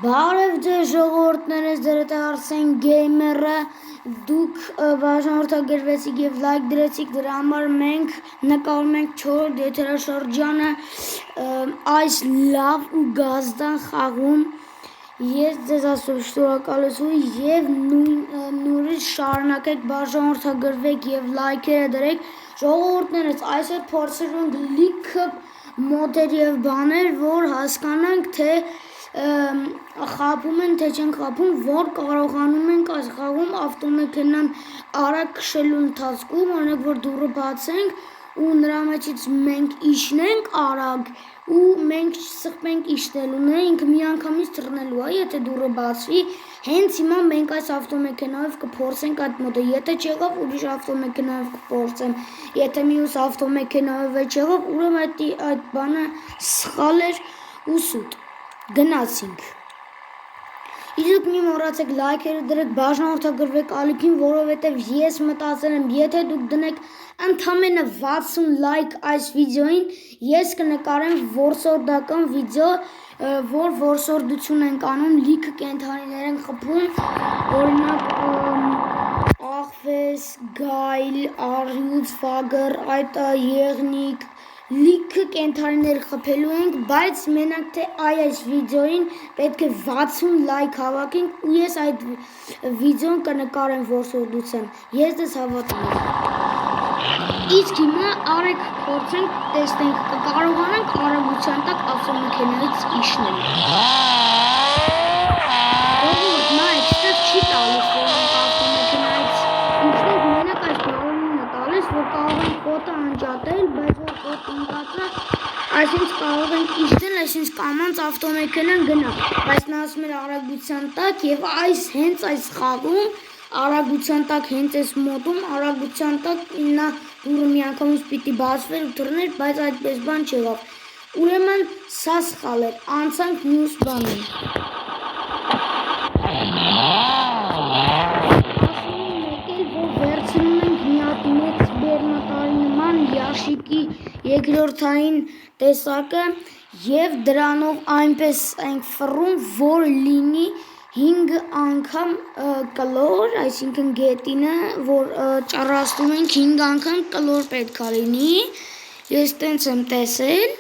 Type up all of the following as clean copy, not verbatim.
Բարև ձեզ ժողովուրդներս, դրդ Արսեն գեյմերը, դուք բաժանորդագրվեցիք և լայք դրեցիք, դրա համար մենք նկարում ենք 4 եթերաշրջանը այս լավ ու գազդան խաղում ես ձեզ ասում շնորհակալություն և նույնիսկ շարունակեք բաժանորդագրվեք և լայքերը դրեք ժողովուրդներս այսօր փորձելու ենք լիքը մոդեր և բաներ, որ հասկանանք, թե խաբում են, թե չեն խաբում, որ կարողանում ենք այս խաղում ավտոմեքենան արագ քշելու ընթացքում, օրինակ որ դուռը բացենք ու նրա մեջից մենք իջնենք արագ ու մենք չսխվենք իջնելու, ինքը միանգամից թռնելու է, եթե դուռը բացվի, հենց հիմա մենք այս ավտոմեքենայով կփորձենք այդ մոդը, եթե չեղավ ուրիշ ավտոմեքենայով կփորձեմ, եթե մյուս ավտոմեքենայով չեղավ, ուրեմն այդ բանը սխալ էր ու սուտ, գնացինք։ Իսկ մի մոռացեք լայքերը դրեք, բաժանորդագրվեք ալիքին, որովհետև ես մտածել եմ, եթե դուք դնեք ընդամենը 60 լայք այս վիդեոին, ես կնկարեմ որսորդական վիդեո, որ որսորդություն ենք անում, լիքը կենդանիներ են խփում, օրինակ աղվես, գայլ, առյուծ, վագր, այդ եղնիկ, լիքը կենդանիներ խփելու ենք, բայց մենակ թե այս վիդեոին պետք է 60 լայք հավաքենք ու ես այդ վիդեոն կնկարեմ որսորդությամբ, ես դες հավատում եմ։ Իսկ հիմա արեք փորձենք, տեսնենք, կկարողանանք արագության տակ ավտոմեքենայից իջնել։ Նայեք, ստեղ չի տալիս, որ մենք ավտոմեքենայից իջնենք, մենակ այս բառերն է տալիս, որ կարող ենք կոտը անջատել, բայց որ կոտ ընկածը, այսինքն կարող ենք իջնել, այսինքն կամանց ավտոմեքենան գնա, բայց նա ասում էր արագության տակ և հենց այս խաղում արագության տակ հենց այս մոդում արագության տակ նա դուռը միանգամից պիտի բացվեր ու թռներ, բայց այդպես բան չեղավ։ Ուրեմն սա սխալ էր, անցանք մյուս բանին։ Վերցնում ենք մի հատ մեծ բեռնատարի նման յաշիկի երկրորդային տեսակը և դրանով այնպես ենք ֆռում, որ լինի 5 անգամ կլոր, այսինքն գետինը, որ ճառաստում ենք 5 անգամ կլոր պետք է լինի, ես տենց եմ տեսել,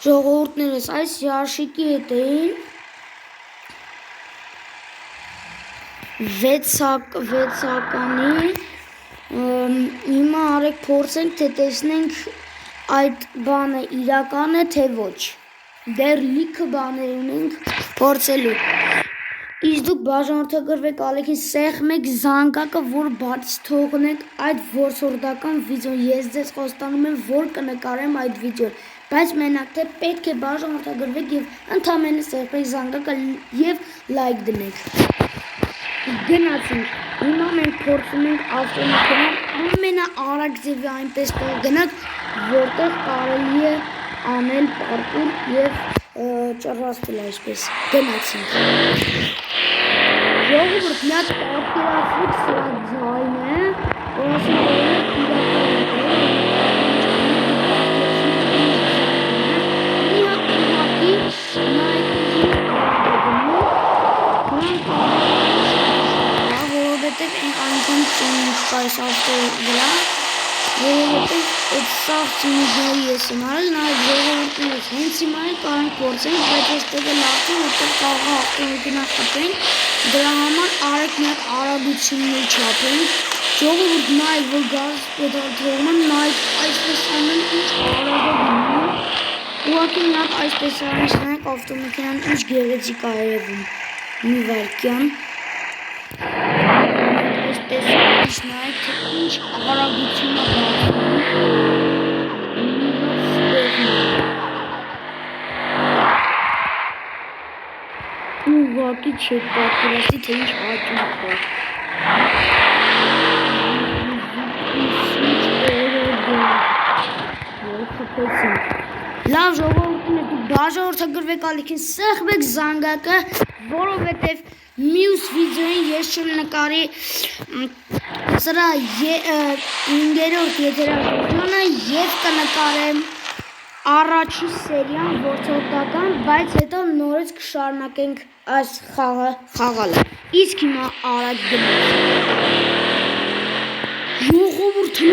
ժողովուրդներս այս յաշիկի հետ էին, 6 հականի, հիմա արեք փորձենք, թե տեսնենք այդ բանը իրական է, թե ոչ, դեռ լիքը բաներ ունենք փորձելու, իսկ դուք բաժանորդագրվեք ալիքին, սեղմեք զանգակը, որ բաց թողնեք այդ որսորդական վիդեոն, ես ձեզ խոստանում եմ, որ կնկարեմ այդ վիդեոն, բայց մենակ թե պետք է բաժանորդագրվեք և ընդամենը սեղմեք զանգակը և լայք դնեք։ Գնացինք, հիմա մենք փորձում ենք ավտոմեքենան ամենաարագ ձևի այնպես գնանք, որտեղ կարելի է անել պարկուր և ճռաստել այսպես, գնացինք։ Ժողովուրդ, մի հատ պատկերացրեք սրա ձայնը, որ ասում օրինակ այս ավտոյի վրա, որովհետև այդ սաղ ծինիգների ես եմ արել, նայեք ժողովուրդներս հենց հիմա են կարանք փորձենք, բայց այստեղ է լավթին, որտեղ կարող է ավտոմեքենա խփենք, դրա համար արեք մի հատ արագություններ չափենք, ժողովուրդ նայեք, որ գազ պետալ թողում եմ, նայեք այսպես ամեն ինչ արագ է գնում, ուղղակի մի հատ այսպես արանք նայեք ավտոմեքենան ինչ գեղեցիկ է երևում, մի վայրկյան, այսպես նայեք, թե ինչ արագություն է բացում, ուղղակի չեք պատկերացնի, թե ինչ հաճույք կա։ Լավ ժողովուրդներ, դուք բաժանորդագրվեք ալիքին, սեղմեք զանգակը, որովհետև մյուս վիդեոին ես չեմ նկարի սրա 5-րդ եթերաշրջանը և կնկարեմ առաջի սերիան որդորդական, բայց հետո նորից կշարունակենք այս խաղը խաղալը։ Իսկ հիմա արագ գնանք։ Ժողովուրդը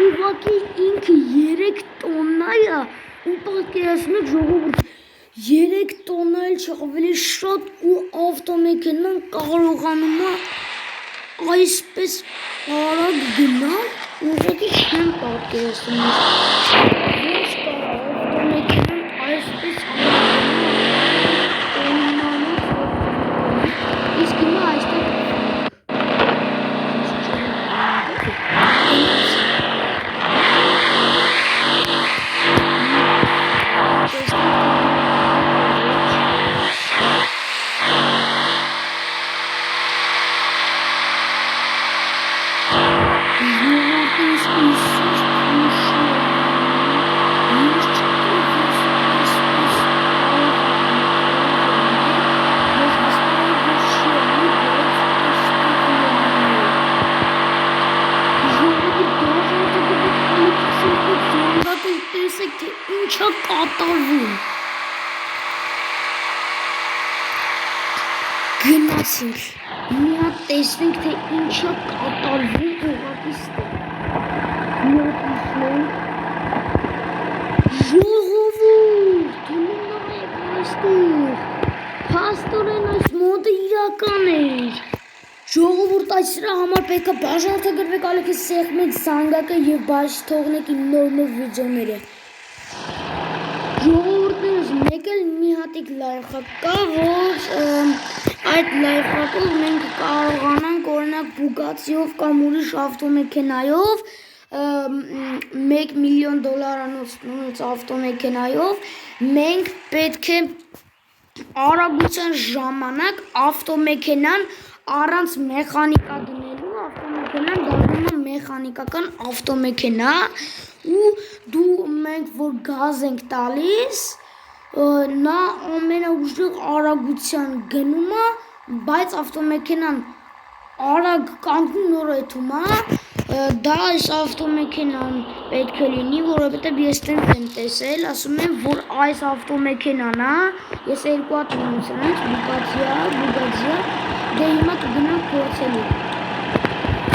ուղղակի ինքը 3 տոննա է, ու պատկերացնում եք ժողովուրդ 3 տոննա էլ չի ավելի շատ ու ավտոմեքենան կարողանում է այսպես արագ գնալ, ուղղակի չեմ պատկերացնում։ Ոնց կարա ավտոմեքենան այսպես իսկ հիմա այստեղ ինչա կատարվում։ Գնացինք, մի հատ տեսնենք, թե ինչա կատարվում ուղղակի ստեղ։ Մի հատ իշխնենք։ Ժողովուրդ, նայեք այստեղ։ Փաստորեն այս մոդը իրական էր։ Ժողովուրդ, այս սրա համար պետք է բաժանորդագրվեք ալեքս սեղմեք զանգակը և բաց թողնեք իմ նոր վիդեոները։ Ժողովուրդներս մեկ էլ մի հատիկ լայֆհակ կա, որ այդ լայֆհակով մենք կարողանանք օրինակ Բուգատիով կամ ուրիշ ավտոմեքենայով 1 միլիոն դոլարանոց ավտոմեքենայով մենք պետք է արագության ժամանակ ավտոմեքենան առանց մեխանիկա դնելու ավտոմեքենան դառնում է մեխանիկական ավտոմեքենա ու մենք որ գազ ենք տալիս նա ամենաուժեղ արագության գնում է, բայց ավտոմեքենան արագ կանգնում նորեթում է, դա այս ավտոմեքենան պետք է լինի, որովհետև ես տենց եմ տեսել, ասում եմ, որ այս ավտոմեքենան է, ես 2 հատ ունեցանց, Բուգատիա, դե հիմա կգնանք փորձելու։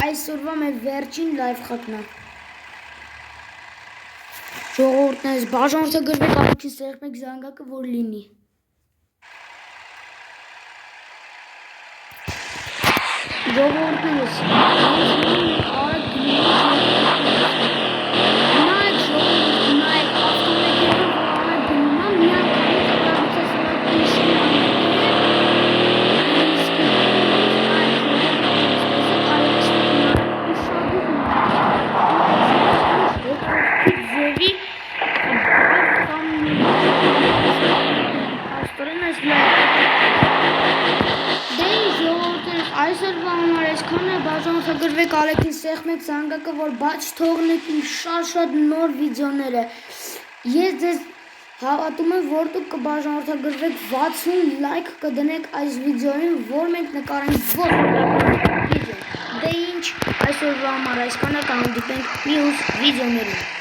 Այսօրվա մեր վերջին լայֆհակն է։ Ժողովուրդներս բաժանորդագրվեք ալեքս սեղմեք զանգակը, որ լինի։ Ժողովուրդներս արագ նայեք ժողովուրդ, նայեք ավտոմեքենան, որ արագ գնում է, միանգամից արագության այսօրվա համար այսքանը բաժանորդագրվեք ալեքս սեղմեք զանգակը, որ բաց թողնեք իմ շատ նոր վիդեոները։ Ես ձեզ հավատում եմ, որ դուք կբաժանորդագրվեք 60 լայք կդնեք այս վիդեոին, որ մենք նկարենք ոչ վիդեո։ Դե ինչ, այսօրվա համար այսքանը կհանդիպենք մյուս վիդեոներին։